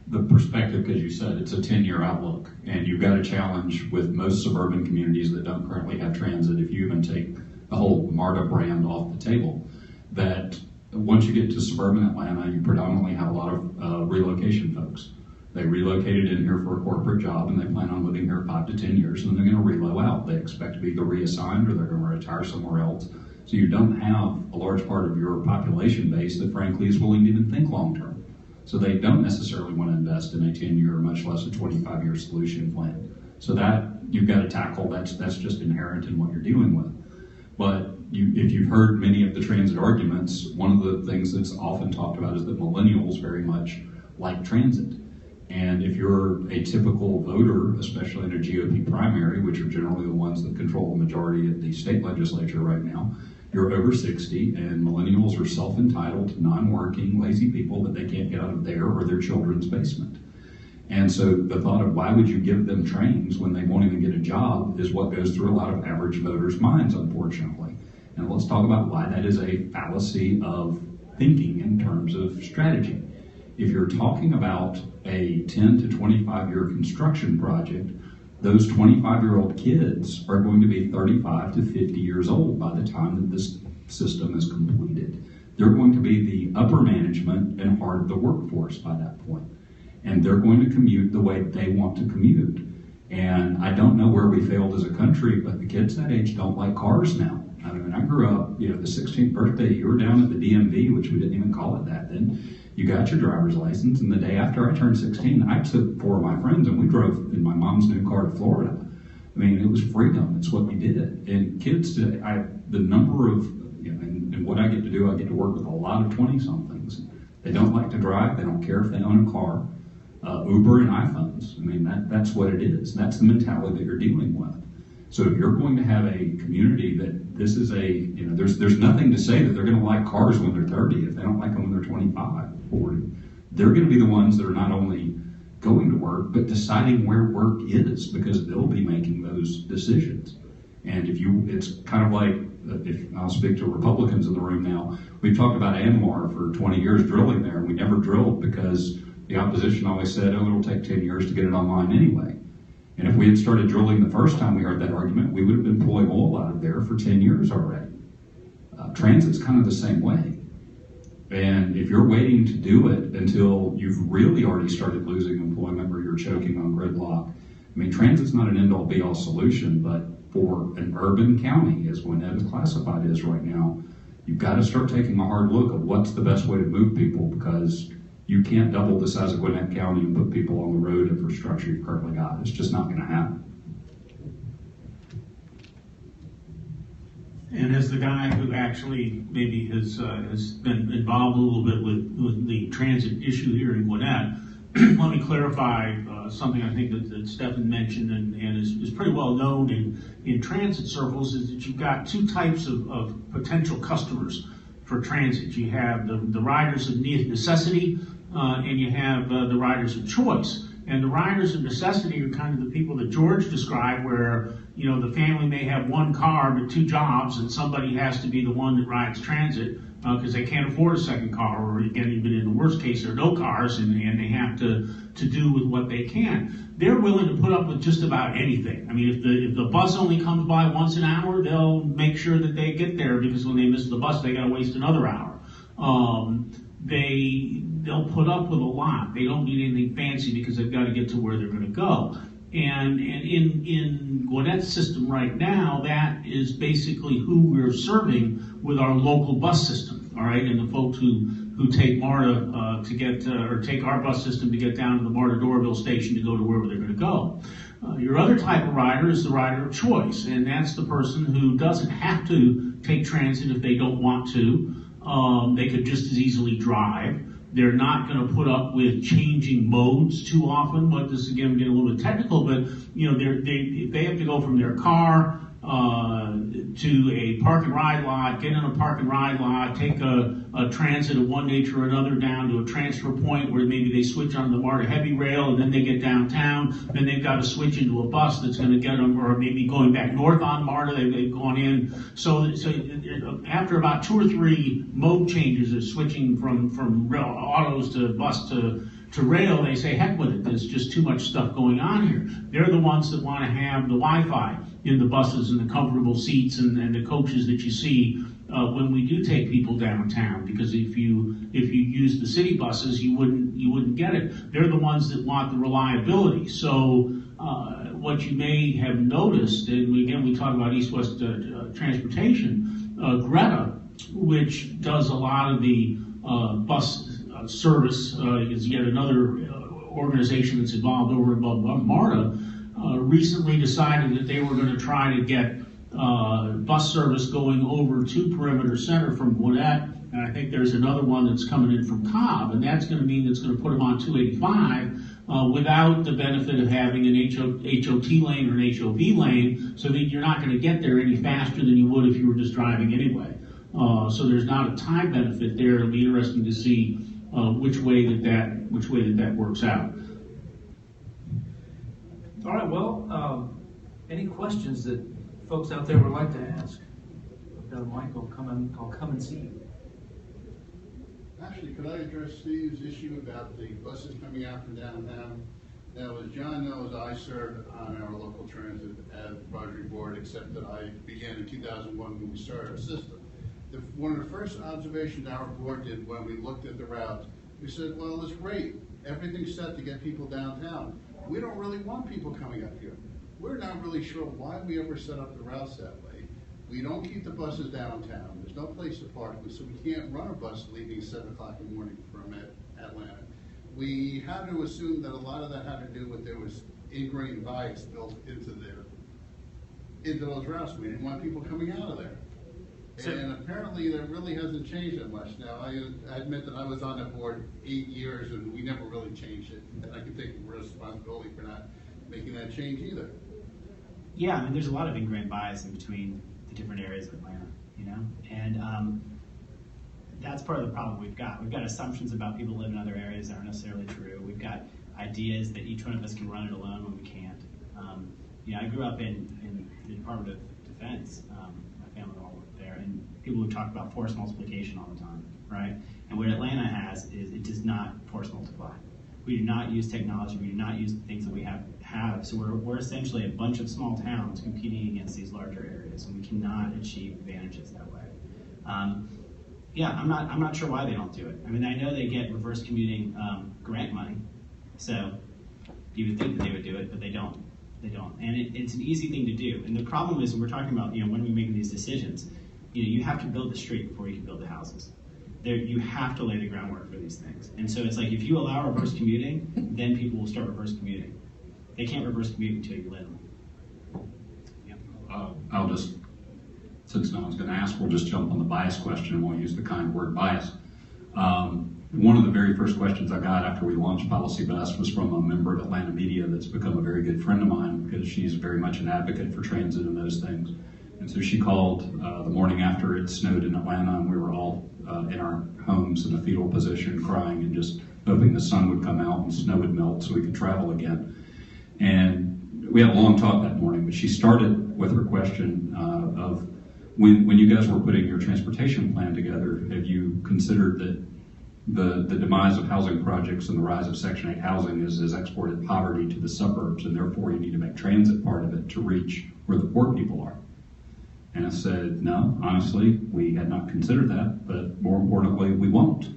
the perspective, because you said it's a 10-year outlook, and you've got a challenge with most suburban communities that don't currently have transit. If you even take the whole MARTA brand off the table, that once you get to suburban Atlanta, you predominantly have a lot of relocation folks. They relocated in here for a corporate job, and they plan on living here 5 to 10 years, and then they're going to relo out. They expect to be either reassigned or they're going to retire somewhere else. So you don't have a large part of your population base that frankly is willing to even think long-term. So they don't necessarily want to invest in a 10-year, much less a 25-year solution plan. So that you've got to tackle. That's just inherent in what you're dealing with. But if you've heard many of the transit arguments, one of the things that's often talked about is that millennials very much like transit. And if you're a typical voter, especially in a GOP primary, which are generally the ones that control the majority of the state legislature right now, you're over 60, and millennials are self-entitled, non-working, lazy people that they can't get out of their or their children's basement. And so the thought of why would you give them trains when they won't even get a job is what goes through a lot of average voters' minds, unfortunately. And let's talk about why that is a fallacy of thinking in terms of strategy. If you're talking about a 10 to 25 year construction project, those 25-year-old kids are going to be 35 to 50 years old by the time that this system is completed. They're going to be the upper management and heart of the workforce by that point. And they're going to commute the way they want to commute. And I don't know where we failed as a country, but the kids that age don't like cars now. I mean, I grew up, the 16th birthday, you were down at the DMV, which we didn't even call it that then. You got your driver's license, and the day after I turned 16, I took 4 of my friends and we drove in my mom's new car to Florida. I mean, it was freedom. It's what we did. And kids today, the number of, and what I get to do, I get to work with a lot of 20-somethings. They don't like to drive. They don't care if they own a car. Uber and iPhones. I mean, that's what it is. That's the mentality that you're dealing with. So if you're going to have a community that this is there's nothing to say that they're going to like cars when they're 30 if they don't like them when they're 25, 40. They're going to be the ones that are not only going to work, but deciding where work is, because they'll be making those decisions. And it's kind of like, if I'll speak to Republicans in the room now, we've talked about ANWR for 20 years drilling there, and we never drilled because the opposition always said, oh, it'll take 10 years to get it online anyway. And if we had started drilling the first time we heard that argument, we would have been pulling oil out of there for 10 years already. Transit's kind of the same way. And if you're waiting to do it until you've really already started losing employment or you're choking on gridlock, I mean, transit's not an end-all be-all solution, but for an urban county, as Gwinnett is classified as right now, you've got to start taking a hard look at what's the best way to move people, because you can't double the size of Gwinnett County and put people on the road infrastructure you've currently got. It's just not going to happen. And as the guy who actually maybe has been involved a little bit with the transit issue here in Gwinnett, let me clarify something I think that Stephan mentioned and is pretty well known in transit circles, is that you've got 2 types of potential customers for transit. You have the riders of necessity, and you have the riders of choice. And the riders of necessity are kind of the people that George described, where the family may have 1 car but 2 jobs, and somebody has to be the one that rides transit because they can't afford a second car, or again, even in the worst case, there are no cars, and they have to do with what they can. They're willing to put up with just about anything. I mean, if the bus only comes by once an hour, they'll make sure that they get there, because when they miss the bus, they got to waste another hour. They'll put up with a lot. They don't need anything fancy because they've got to get to where they're going to go. And in Gwinnett's system right now, that is basically who we're serving with our local bus system, all right? And the folks who take MARTA to get, or take our bus system to get down to the MARTA Doraville station to go to wherever they're going to go. Your other type of rider is the rider of choice, and that's the person who doesn't have to take transit if they don't want to. They could just as easily drive. They're not going to put up with changing modes too often. But this again getting a little bit technical, but they have to go from their car to a park and ride lot, get in a park and ride lot, take a transit of one nature or another down to a transfer point where maybe they switch on the MARTA heavy rail, and then they get downtown. Then they've got to switch into a bus that's going to get them, or maybe going back north on MARTA. They've gone in. So after about 2 or 3 mode changes of switching from rail, autos to bus to rail, they say, heck with it, there's just too much stuff going on here. They're the ones that want to have the Wi-Fi in the buses and the comfortable seats and the coaches that you see when we do take people downtown, because if you use the city buses, you wouldn't get it. They're the ones that want the reliability. So what you may have noticed, and again we talk about east-west transportation, Gr8, which does a lot of the bus service, is yet another organization that's involved over above MARTA, recently decided that they were going to try to get bus service going over to Perimeter Center from Gwinnett, and I think there's another one that's coming in from Cobb, and that's going to mean that's going to put them on 285 without the benefit of having an HOT lane or an HOV lane, so that you're not going to get there any faster than you would if you were just driving anyway. So there's not a time benefit there. It'll be interesting to see which way that works out. All right, well, any questions that folks out there would like to ask? I've got a mic, I'll come and see you. Actually, could I address Steve's issue about the buses coming out from downtown? Now, as John knows, I served on our local transit advisory board, except that I began in 2001 when we started our system. One of the first observations our board did when we looked at the routes, we said, well, it's great. Everything's set to get people downtown. We don't really want people coming up here. We're not really sure why we ever set up the routes that way. We don't keep the buses downtown. There's no place to park them, so we can't run a bus leaving 7 o'clock in the morning from Atlanta. We had to assume that a lot of that had to do with there was ingrained bias built into those routes. We didn't want people coming out of there. And apparently that really hasn't changed that much. Now, I admit that I was on that board 8 years and we never really changed it. And I can take responsibility for not making that change either. Yeah, I mean, there's a lot of ingrained bias in between the different areas of Atlanta, you know? And that's part of the problem we've got. We've got assumptions about people who live in other areas that aren't necessarily true. We've got ideas that each one of us can run it alone when we can't. You know, I grew up in the Department of Defense. My family all worked there, and people would talk about force multiplication all the time, right? And what Atlanta has is it does not force multiply. We do not use technology. We do not use the things that we have. So we're essentially a bunch of small towns competing against these larger areas, and we cannot achieve advantages that way. Yeah, I'm not sure why they don't do it. I mean, I know they get reverse commuting grant money, so you would think that they would do it, but they don't. They don't, and it's an easy thing to do. And the problem is, when we're talking about, you know, when we're making these decisions, you know, you have to build the street before you can build the houses. You have to lay the groundwork for these things. And so it's like, if you allow reverse commuting, then people will start reverse commuting. They can't reverse commute until you let them. Yep. I'll just, since no one's going to ask, we'll just jump on the bias question and we'll use the kind word bias. One of the very first questions I got after we launched Policy Best was from a member of Atlanta Media that's become a very good friend of mine, because she's very much an advocate for transit and those things. And so she called the morning after it snowed in Atlanta, and we were all in our homes in a fetal position, crying and just hoping the sun would come out and snow would melt so we could travel again. And we had a long talk that morning, but she started with her question of, when you guys were putting your transportation plan together, have you considered that the demise of housing projects and the rise of Section 8 housing has exported poverty to the suburbs, and therefore you need to make transit part of it to reach where the poor people are? And I said, no, honestly, we had not considered that, but more importantly, we won't.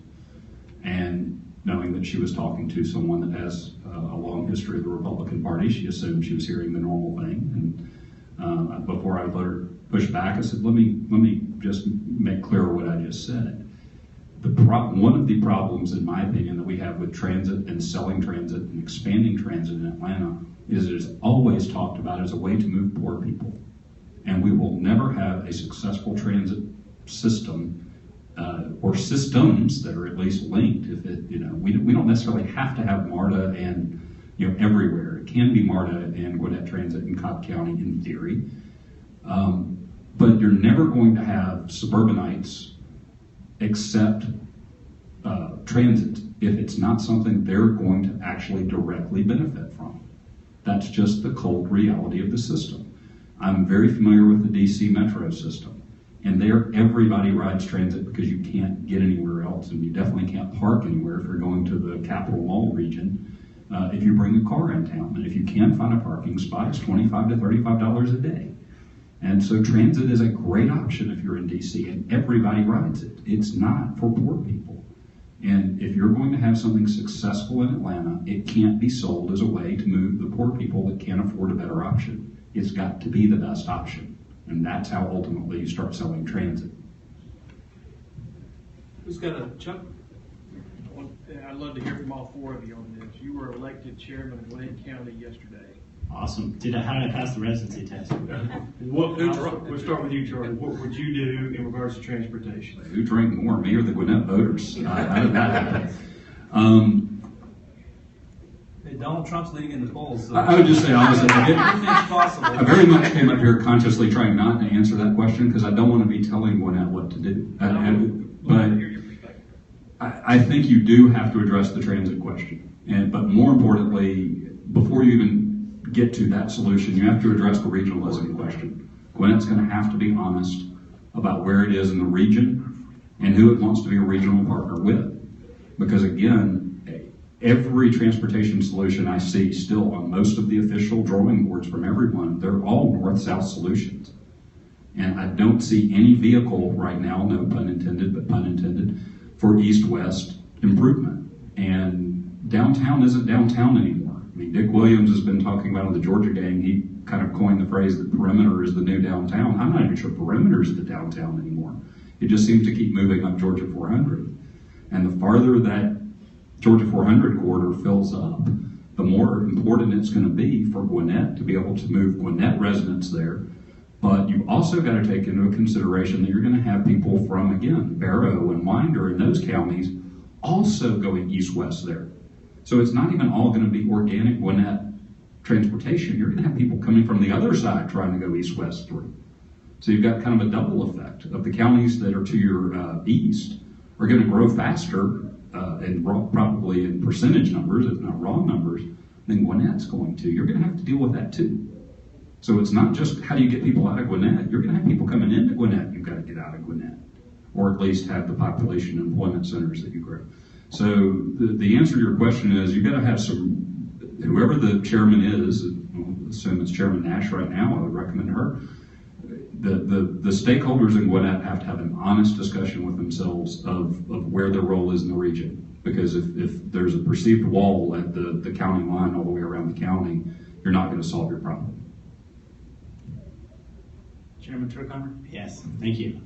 And knowing that she was talking to someone that has a long history of the Republican Party, she assumed she was hearing the normal thing. And before I let her push back, I said, let me just make clear what I just said. One of the problems, in my opinion, that we have with transit and selling transit and expanding transit in Atlanta is it's always talked about as a way to move poor people. And we will never have a successful transit system or systems that are at least linked. If it, you know, we don't necessarily have to have MARTA and, you know, everywhere. It can be MARTA and Gwinnett Transit in Cobb County in theory, but you're never going to have suburbanites accept transit if it's not something they're going to actually directly benefit from. That's just the cold reality of the system. I'm very familiar with the DC Metro system, and there everybody rides transit because you can't get anywhere else, and you definitely can't park anywhere if you're going to the Capitol Mall region if you bring a car in town. And if you can find a parking spot, it's $25 to $35 a day. And so transit is a great option if you're in DC, and everybody rides it. It's not for poor people. And if you're going to have something successful in Atlanta, it can't be sold as a way to move the poor people that can't afford a better option. It's got to be the best option. And that's how ultimately you start selling transit. Who's got a Chuck? I'd love to hear from all four of you on this. You were elected chairman of Gwinnett County yesterday. Awesome. How did I pass the residency test? We'll start with you, Charlie. What would you do in regards to transportation? Who drank more, me or the Gwinnett voters? How did that happen? Hey, Donald Trump's leading in the polls. So I would just say honestly, everything's possible. I very much came up here consciously trying not to answer that question because I don't want to be telling Gwinnett what to do. But I think you do have to address the transit question. But more importantly, before you even get to that solution, you have to address the regionalism question. Gwinnett's going to have to be honest about where it is in the region and who it wants to be a regional partner with. Because again, every transportation solution I see still on most of the official drawing boards from everyone, they're all north-south solutions. And I don't see any vehicle right now, no pun intended, but pun intended, for east-west improvement. And downtown isn't downtown anymore. I mean, Dick Williams has been talking about on the Georgia Gang, he kind of coined the phrase that perimeter is the new downtown. I'm not even sure perimeter is the downtown anymore. It just seems to keep moving up Georgia 400. And the farther that Georgia 400 corridor fills up, the more important it's going to be for Gwinnett to be able to move Gwinnett residents there. But you've also got to take into consideration that you're going to have people from, again, Barrow and Winder and those counties also going east-west there. So it's not even all going to be organic Gwinnett transportation. You're going to have people coming from the other side trying to go east-west through. So you've got kind of a double effect of the counties that are to your east are going to grow faster and probably in percentage numbers, if not raw numbers, than Gwinnett's going to. You're going to have to deal with that too. So it's not just how do you get people out of Gwinnett. You're going to have people coming into Gwinnett. You've got to get out of Gwinnett, or at least have the population and employment centers that you grow. So the answer to your question is you've got to have some, whoever the chairman is, we'll assume it's Chairman Nash right now, I would recommend her. The stakeholders in Gwinnett have to have an honest discussion with themselves of where their role is in the region. Because if there's a perceived wall at the county line all the way around the county, you're not going to solve your problem. Chairman Turkheimer? Yes, thank you.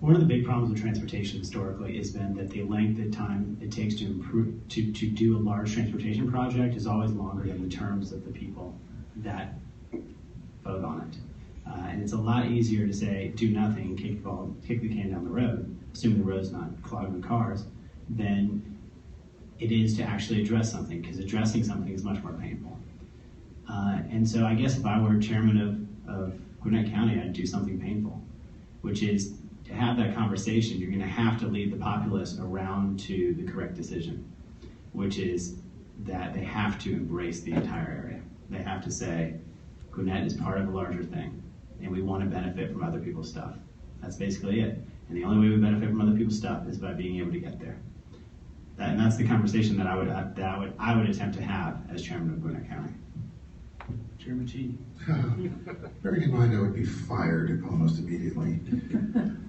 One of the big problems with transportation historically has been that the length of time it takes to do a large transportation project is always longer than the terms of the people that vote on it. And it's a lot easier to say, do nothing, kick the can down the road, assuming the road's not clogged with cars, than it is to actually address something, because addressing something is much more painful. And so I guess if I were chairman of Gwinnett County, I'd do something painful, which is to have that conversation, you're going to have to lead the populace around to the correct decision, which is that they have to embrace the entire area. They have to say, Gwinnett is part of a larger thing, and we want to benefit from other people's stuff. That's basically it. And the only way we benefit from other people's stuff is by being able to get there. And that's the conversation that I would attempt to have as chairman of Gwinnett County. Chairman G. Bearing in mind I would be fired almost immediately.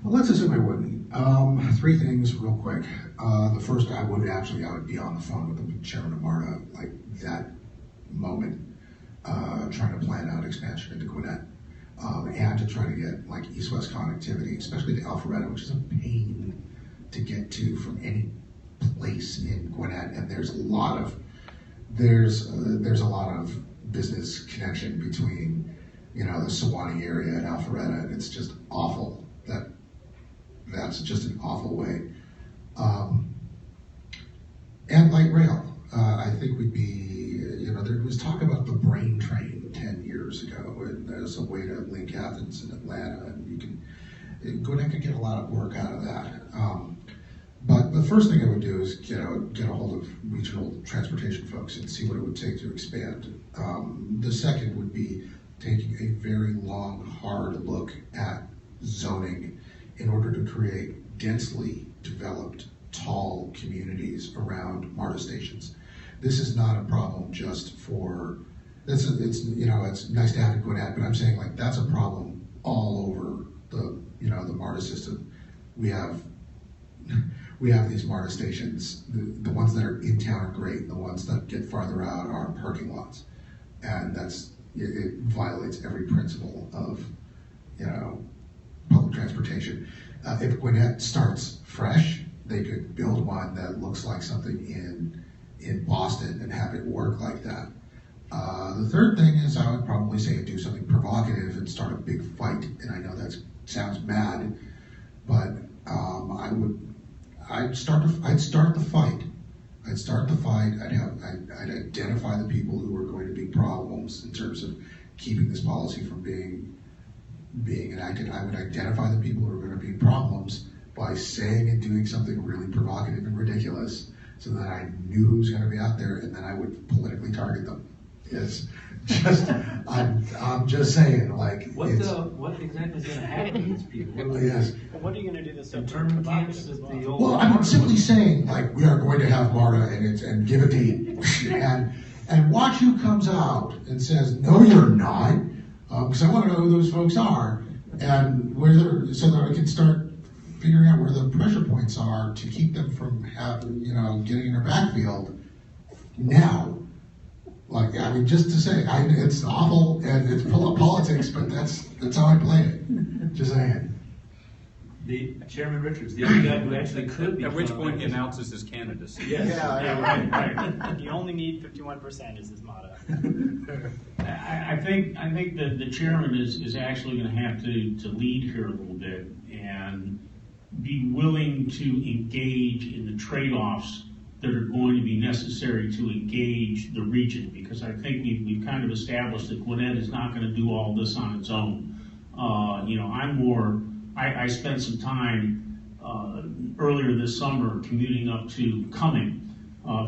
Well, let's assume I wouldn't. Three things real quick. The first, I would be on the phone with the chairman of MARTA, like that moment, trying to plan out expansion into Gwinnett. And to try to get like east-west connectivity, especially to Alpharetta, which is a pain to get to from any place in Gwinnett. And there's a lot of business connection between, the Sewanee area and Alpharetta, and it's just awful. That's just an awful way. And light rail, I think would be, there was talk about the brain train 10 years ago, and there's a way to link Athens and Atlanta, and Gwinnett could get a lot of work out of that. But the first thing I would do is get a hold of regional transportation folks and see what it would take to expand. The second would be taking a very long, hard look at zoning in order to create densely developed, tall communities around MARTA stations. This is not a problem just for, it's nice to have in Gwinnett, but I'm saying like that's a problem all over the MARTA system. We have these MARTA stations. The ones that are in town are great. The ones that get farther out are parking lots, and it violates every principle of public transportation. If Gwinnett starts fresh, they could build one that looks like something in Boston and have it work like that. The third thing is I would probably say do something provocative and start a big fight. And I know that sounds mad, but I'd start the fight. I'd identify the people who are going to be problems in terms of keeping this policy from being enacted. I would identify the people who are going to be problems by saying and doing something really provocative and ridiculous, so that I knew who was going to be out there, and then I would politically target them. It's just, I'm just saying, like, What it's, what exactly is gonna happen to these people? yes. What are you going to do this Internment camps at the old. Well, I'm simply saying, like, we are going to have MARTA and give a date, and watch who comes out and says, no, you're not, because I want to know who those folks are, and so that I can start figuring out where the pressure points are to keep them from getting in their backfield now. Like, I mean, just to say, it's awful and it's politics, but that's how I play it. Just saying. The Chairman Richards, the only guy who actually could be. At which point he announces his candidacy. Yes. right. You only need 51% is his motto. I think that the chairman is actually going to have to lead here a little bit and be willing to engage in the trade-offs that are going to be necessary to engage the region, because I think we've kind of established that Gwinnett is not going to do all this on its own. I spent some time earlier this summer commuting up to Cumming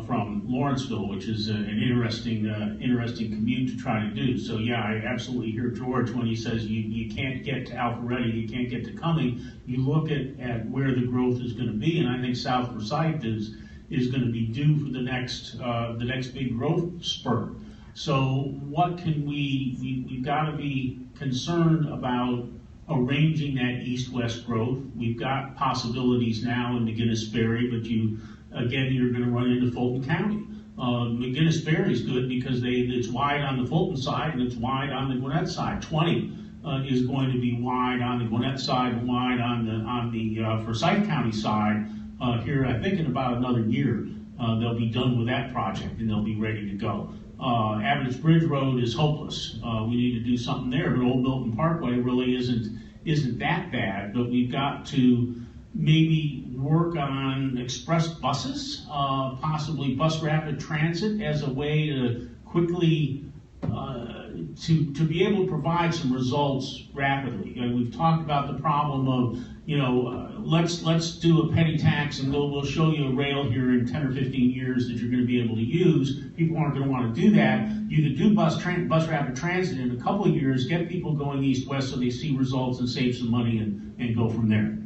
from Lawrenceville, which is an interesting commute to try to do. So yeah, I absolutely hear George when he says you can't get to Alpharetta, you can't get to Cumming. You look at where the growth is going to be, and I think South Forsyth is going to be due for the next big growth spurt. So what can we've got to be concerned about arranging that east-west growth. We've got possibilities now in McGinnis-Berry, but you're going to run into Fulton County. McGinnis-Berry is good because it's wide on the Fulton side and it's wide on the Gwinnett side. 20 is going to be wide on the Gwinnett side and wide on the Forsyth County side. Here, I think in about another year, they'll be done with that project and they'll be ready to go. Abbott's Bridge Road is hopeless. We need to do something there, but Old Milton Parkway really isn't that bad. But we've got to maybe work on express buses, possibly bus rapid transit as a way to quickly to be able to provide some results rapidly. We've talked about the problem of let's do a petty tax and we'll show you a rail here in 10 or 15 years that you're going to be able to use. People aren't going to want to do that. You could do bus rapid transit in a couple of years, get people going east-west so they see results and save some money and go from there.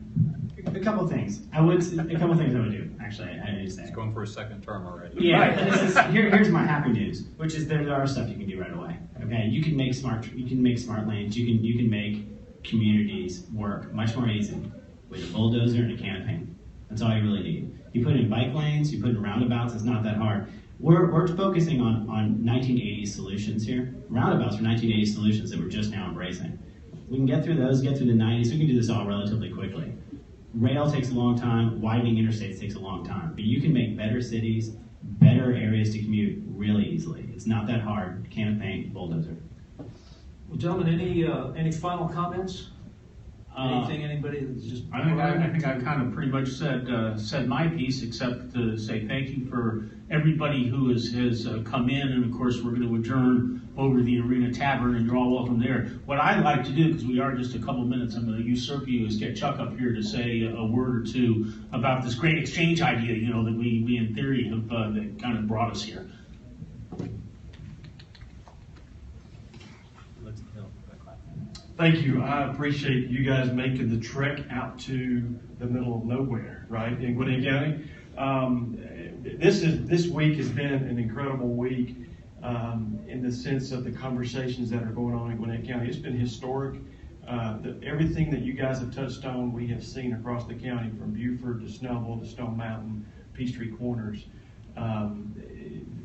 A couple of things I would do. Actually, I need to say. He's going for a second term already. Yeah, here's my happy news, which is there are stuff you can do right away. Okay, you can make smart lanes. You can make communities work much more easy with a bulldozer and a can of paint. That's all you really need. You put in bike lanes, you put in roundabouts. It's not that hard. We're focusing on 1980s solutions here. Roundabouts are 1980s solutions that we're just now embracing. We can get through those, get through the 90s. We can do this all relatively quickly. Rail takes a long time, widening interstates takes a long time, but you can make better cities, better areas to commute really easily. It's not that hard. Can of paint, bulldozer. Well, gentlemen, any final comments? Anything anybody that's just? I think I've kind of pretty much said my piece, except to say thank you for everybody who has come in, and of course we're going to adjourn over the Arena Tavern, and you're all welcome there. What I'd like to do, because we are just a couple minutes, I'm going to usurp you, is get Chuck up here to say a word or two about this Gr8Exchange idea, that we in theory have that kind of brought us here. Thank you. I appreciate you guys making the trek out to the middle of nowhere, right, in Gwinnett County. This week has been an incredible week in the sense of the conversations that are going on in Gwinnett County. It's been historic. Everything that you guys have touched on, we have seen across the county, from Buford to Snellville to Stone Mountain, Peachtree Corners.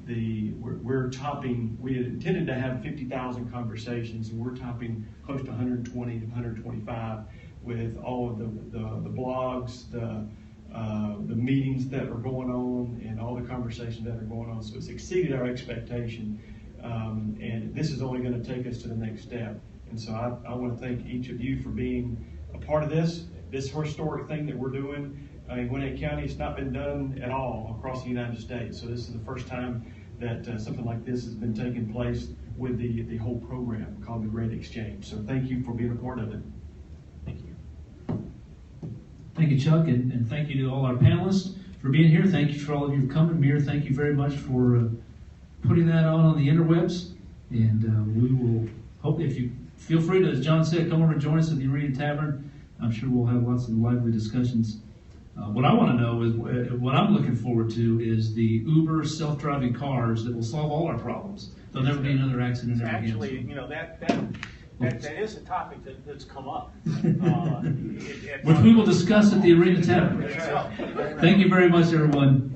We're topping, we had intended to have 50,000 conversations, and we're topping close to 120 to 125 with all of the blogs, the meetings that are going on, and all the conversations that are going on. So it's exceeded our expectation, and this is only going to take us to the next step. And so I want to thank each of you for being a part of this historic thing that we're doing. In Gwinnett County, it's not been done at all across the United States. So this is the first time that something like this has been taking place with the whole program called the Gr8Exchange. So thank you for being a part of it. Thank you. Thank you, Chuck, and thank you to all our panelists for being here. Thank you for all of you for coming. Mir, thank you very much for putting that on the interwebs. And we will hope, if you feel free to, as John said, come over and join us at the Arena Tavern. I'm sure we'll have lots of lively discussions. What I want to know is, what I'm looking forward to is the Uber self-driving cars that will solve all our problems. There'll never be another accident ever again. Actually, you know, that is a topic that's come up. Which we will discuss at the Arena Tavern. There you go. Thank you very much, everyone.